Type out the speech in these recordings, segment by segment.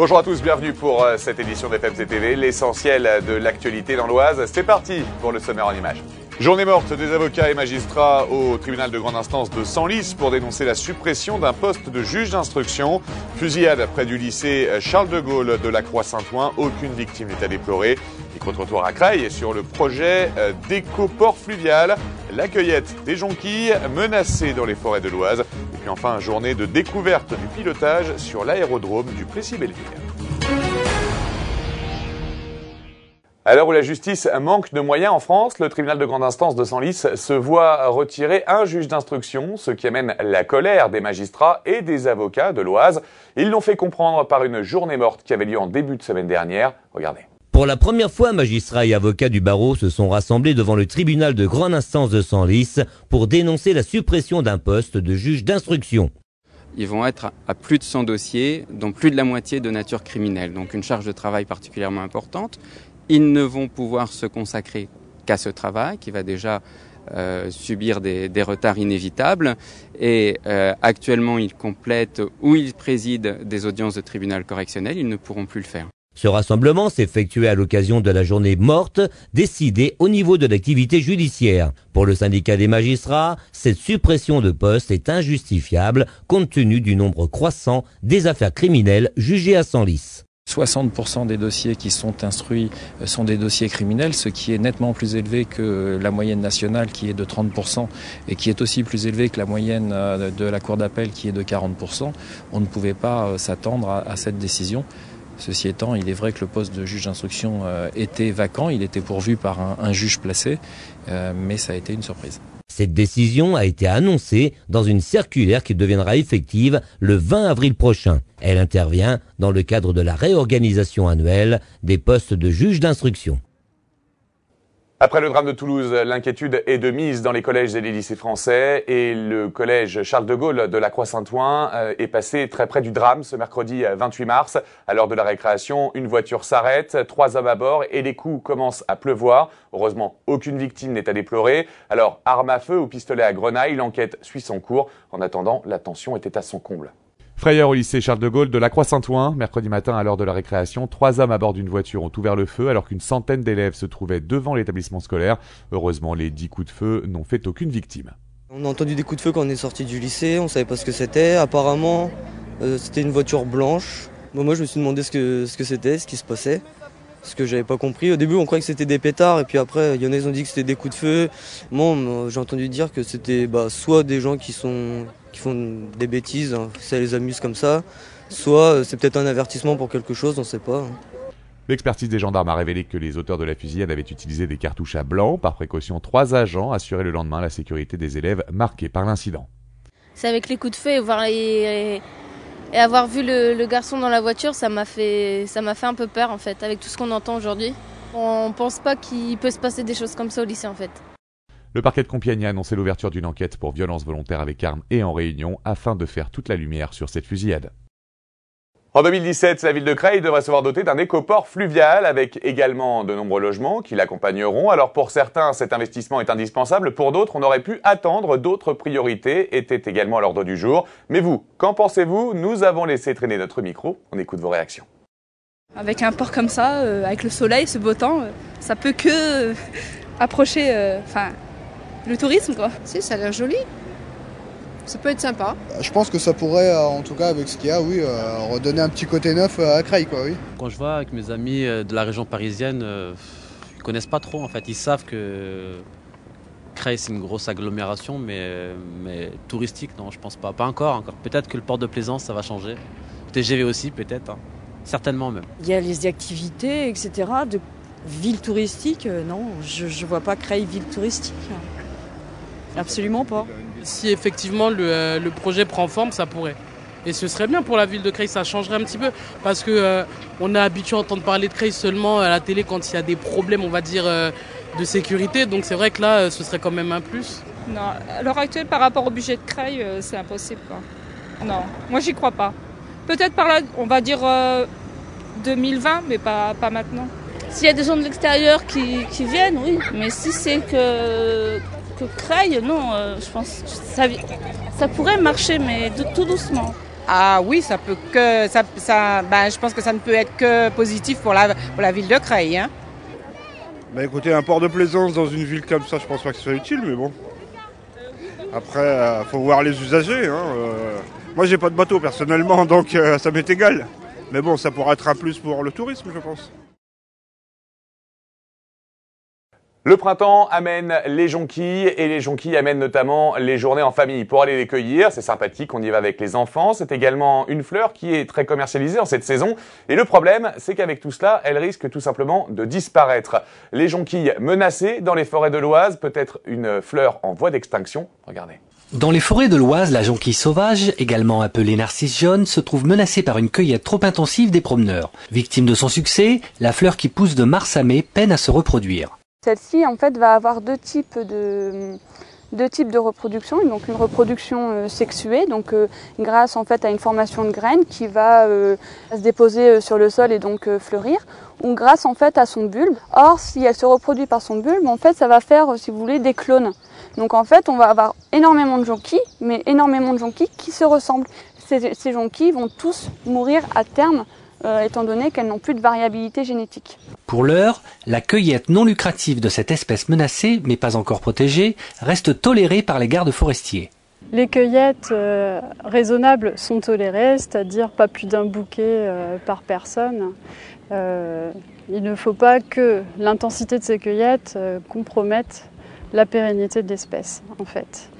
Bonjour à tous, bienvenue pour cette édition d'FMC TV, l'essentiel de l'actualité dans l'Oise. C'est parti pour le sommaire en images. Journée morte des avocats et magistrats au tribunal de grande instance de Senlis pour dénoncer la suppression d'un poste de juge d'instruction. Fusillade près du lycée Charles de Gaulle de la Croix-Saint-Ouen. Aucune victime n'est à déplorer. Micro-trottoir à Creil sur le projet d'éco-port fluvial. La cueillette des jonquilles menacée dans les forêts de l'Oise. Et puis enfin, journée de découverte du pilotage sur l'aérodrome du Plessis-Belleville. À l'heure où la justice manque de moyens en France, le tribunal de grande instance de Senlis se voit retirer un juge d'instruction, ce qui amène la colère des magistrats et des avocats de l'Oise. Ils l'ont fait comprendre par une journée morte qui avait lieu en début de semaine dernière. Regardez. Pour la première fois, magistrats et avocats du barreau se sont rassemblés devant le tribunal de grande instance de Senlis pour dénoncer la suppression d'un poste de juge d'instruction. Ils vont être à plus de 100 dossiers, dont plus de la moitié de nature criminelle, donc une charge de travail particulièrement importante. Ils ne vont pouvoir se consacrer qu'à ce travail, qui va déjà subir des retards inévitables. Et actuellement, ils complètent ou ils président des audiences de tribunal correctionnel. Ils ne pourront plus le faire. Ce rassemblement s'effectuait à l'occasion de la journée morte décidée au niveau de l'activité judiciaire. Pour le syndicat des magistrats, cette suppression de poste est injustifiable compte tenu du nombre croissant des affaires criminelles jugées à Senlis. 60% des dossiers qui sont instruits sont des dossiers criminels, ce qui est nettement plus élevé que la moyenne nationale qui est de 30% et qui est aussi plus élevé que la moyenne de la Cour d'appel qui est de 40%. On ne pouvait pas s'attendre à cette décision. Ceci étant, il est vrai que le poste de juge d'instruction était vacant, il était pourvu par un juge placé, mais ça a été une surprise. Cette décision a été annoncée dans une circulaire qui deviendra effective le 20 avril prochain. Elle intervient dans le cadre de la réorganisation annuelle des postes de juge d'instruction. Après le drame de Toulouse, l'inquiétude est de mise dans les collèges et les lycées français et le collège Charles de Gaulle de la Croix-Saint-Ouen est passé très près du drame ce mercredi 28 mars. À l'heure de la récréation, une voiture s'arrête, 3 hommes à bord et les coups commencent à pleuvoir. Heureusement, aucune victime n'est à déplorer. Alors, arme à feu ou pistolet à grenaille, l'enquête suit son cours. En attendant, la tension était à son comble. Frayeur au lycée Charles de Gaulle de la Croix-Saint-Ouen. Mercredi matin, à l'heure de la récréation, 3 hommes à bord d'une voiture ont ouvert le feu alors qu'une centaine d'élèves se trouvaient devant l'établissement scolaire. Heureusement, les 10 coups de feu n'ont fait aucune victime. On a entendu des coups de feu quand on est sorti du lycée, on savait pas ce que c'était. Apparemment, c'était une voiture blanche. Bon, moi, je me suis demandé ce que c'était, ce qui se passait. Ce que j'avais pas compris. Au début, on croyait que c'était des pétards et puis après, il y en a qui ont dit que c'était des coups de feu. Moi, j'ai entendu dire que c'était soit des gens qui font des bêtises, hein, ça les amuse comme ça, soit c'est peut-être un avertissement pour quelque chose, on sait pas. L'expertise des gendarmes a révélé que les auteurs de la fusillade avaient utilisé des cartouches à blanc. Par précaution, 3 agents assuraient le lendemain la sécurité des élèves marqués par l'incident. C'est avec les coups de feu et avoir vu le garçon dans la voiture, ça m'a fait un peu peur en fait, avec tout ce qu'on entend aujourd'hui. On pense pas qu'il peut se passer des choses comme ça au lycée en fait. Le parquet de Compiègne a annoncé l'ouverture d'une enquête pour violence volontaire avec armes et en réunion afin de faire toute la lumière sur cette fusillade. En 2017, la ville de Creil devrait se voir dotée d'un éco-port fluvial avec également de nombreux logements qui l'accompagneront. Alors pour certains, cet investissement est indispensable. Pour d'autres, on aurait pu attendre. D'autres priorités étaient également à l'ordre du jour. Mais vous, qu'en pensez-vous? Nous avons laissé traîner notre micro. On écoute vos réactions. Avec un port comme ça, avec le soleil, ce beau temps, ça peut que approcher le tourisme, quoi. Si, ça a l'air joli. Ça peut être sympa. Je pense que ça pourrait, en tout cas avec ce qu'il y a, oui, redonner un petit côté neuf à Creil, quoi, oui. Quand je vois avec mes amis de la région parisienne, ils connaissent pas trop en fait. Ils savent que Creil c'est une grosse agglomération, mais touristique, non, je pense pas. Pas encore. Peut-être que le port de Plaisance, ça va changer. TGV aussi, peut-être. Hein. Certainement même. Il y a les activités, etc. de ville touristique. Non, je vois pas Creil ville touristique. Absolument pas. Si effectivement le projet prend forme, ça pourrait. Et ce serait bien pour la ville de Creil, ça changerait un petit peu. Parce que on est habitué à entendre parler de Creil seulement à la télé quand il y a des problèmes, on va dire, de sécurité. Donc c'est vrai que là, ce serait quand même un plus. Non, à l'heure actuelle, par rapport au budget de Creil, c'est impossible, quoi. Non, moi j'y crois pas. Peut-être par là, on va dire 2020, mais pas maintenant. S'il y a des gens de l'extérieur qui viennent, oui. Mais si c'est que Creil, non, je pense que ça pourrait marcher, mais tout doucement. Ah oui, ça peut que je pense que ça ne peut être que positif pour la ville de Creil. Hein. Bah écoutez, un port de plaisance dans une ville comme ça, je pense pas que ce soit utile, mais bon. Après, faut voir les usagers. Hein. Moi, j'ai pas de bateau personnellement, donc ça m'est égal. Mais bon, ça pourra être un plus pour le tourisme, je pense. Le printemps amène les jonquilles et les jonquilles amènent notamment les journées en famille pour aller les cueillir. C'est sympathique, on y va avec les enfants. C'est également une fleur qui est très commercialisée en cette saison. Et le problème, c'est qu'avec tout cela, elle risque tout simplement de disparaître. Les jonquilles menacées dans les forêts de l'Oise, peut-être une fleur en voie d'extinction. Regardez. Dans les forêts de l'Oise, la jonquille sauvage, également appelée narcisse jaune, se trouve menacée par une cueillette trop intensive des promeneurs. Victime de son succès, la fleur qui pousse de mars à mai peine à se reproduire. Celle-ci, en fait, va avoir deux types de reproduction. Donc une reproduction sexuée, donc grâce en fait à une formation de graines qui va se déposer sur le sol et donc fleurir, ou grâce en fait à son bulbe. Or, si elle se reproduit par son bulbe, en fait, ça va faire, si vous voulez, des clones. Donc en fait, on va avoir énormément de jonquilles, mais énormément de jonquilles qui se ressemblent. Ces jonquilles vont tous mourir à terme, étant donné qu'elles n'ont plus de variabilité génétique. Pour l'heure, la cueillette non lucrative de cette espèce menacée, mais pas encore protégée, reste tolérée par les gardes forestiers. Les cueillettes raisonnables sont tolérées, c'est-à-dire pas plus d'un bouquet par personne. Il ne faut pas que l'intensité de ces cueillettes compromette la pérennité de l'espèce, en fait.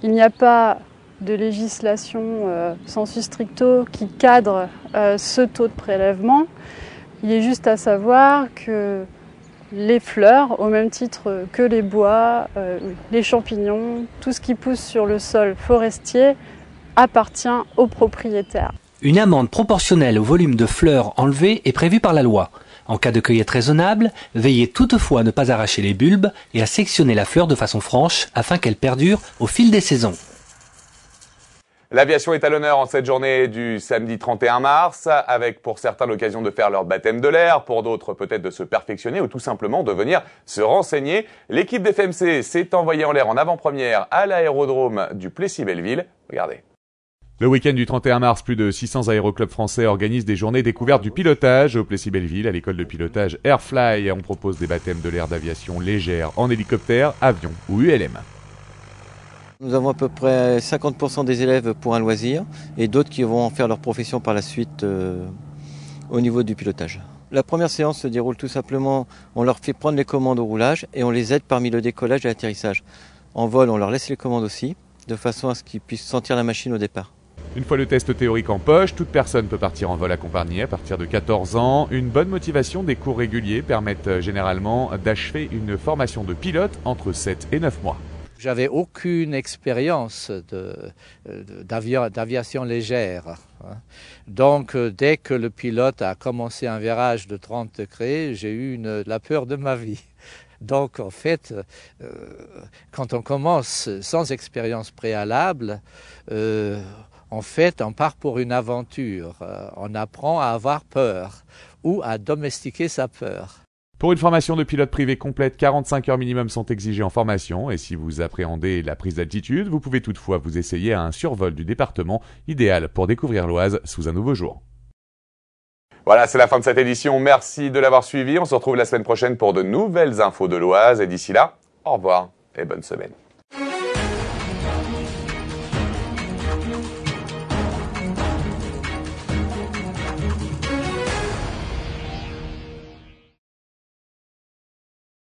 Il n'y a pas de législation sensu stricto qui cadre ce taux de prélèvement. Il est juste à savoir que les fleurs, au même titre que les bois, les champignons, tout ce qui pousse sur le sol forestier appartient aux propriétaires. Une amende proportionnelle au volume de fleurs enlevées est prévue par la loi. En cas de cueillette raisonnable, veillez toutefois à ne pas arracher les bulbes et à sectionner la fleur de façon franche afin qu'elle perdure au fil des saisons. L'aviation est à l'honneur en cette journée du samedi 31 mars, avec pour certains l'occasion de faire leur baptême de l'air, pour d'autres peut-être de se perfectionner ou tout simplement de venir se renseigner. L'équipe d'FMC s'est envoyée en l'air en avant-première à l'aérodrome du Plessis-Belleville. Regardez. Le week-end du 31 mars, plus de 600 aéroclubs français organisent des journées découvertes du pilotage au Plessis-Belleville. À l'école de pilotage Airfly, on propose des baptêmes de l'air d'aviation légère en hélicoptère, avion ou ULM. Nous avons à peu près 50% des élèves pour un loisir et d'autres qui vont en faire leur profession par la suite au niveau du pilotage. La première séance se déroule tout simplement, on leur fait prendre les commandes au roulage et on les aide parmi le décollage et l'atterrissage. En vol, on leur laisse les commandes aussi, de façon à ce qu'ils puissent sentir la machine au départ. Une fois le test théorique en poche, toute personne peut partir en vol accompagné à partir de 14 ans. Une bonne motivation, des cours réguliers permettent généralement d'achever une formation de pilote entre 7 et 9 mois. J'avais aucune expérience d'aviation légère. Donc, dès que le pilote a commencé un virage de 30 degrés, j'ai eu la peur de ma vie. Donc, en fait, quand on commence sans expérience préalable, en fait, on part pour une aventure. On apprend à avoir peur ou à domestiquer sa peur. Pour une formation de pilote privé complète, 45 heures minimum sont exigées en formation et si vous appréhendez la prise d'altitude, vous pouvez toutefois vous essayer à un survol du département, idéal pour découvrir l'Oise sous un nouveau jour. Voilà, c'est la fin de cette édition. Merci de l'avoir suivi. On se retrouve la semaine prochaine pour de nouvelles infos de l'Oise et d'ici là, au revoir et bonne semaine.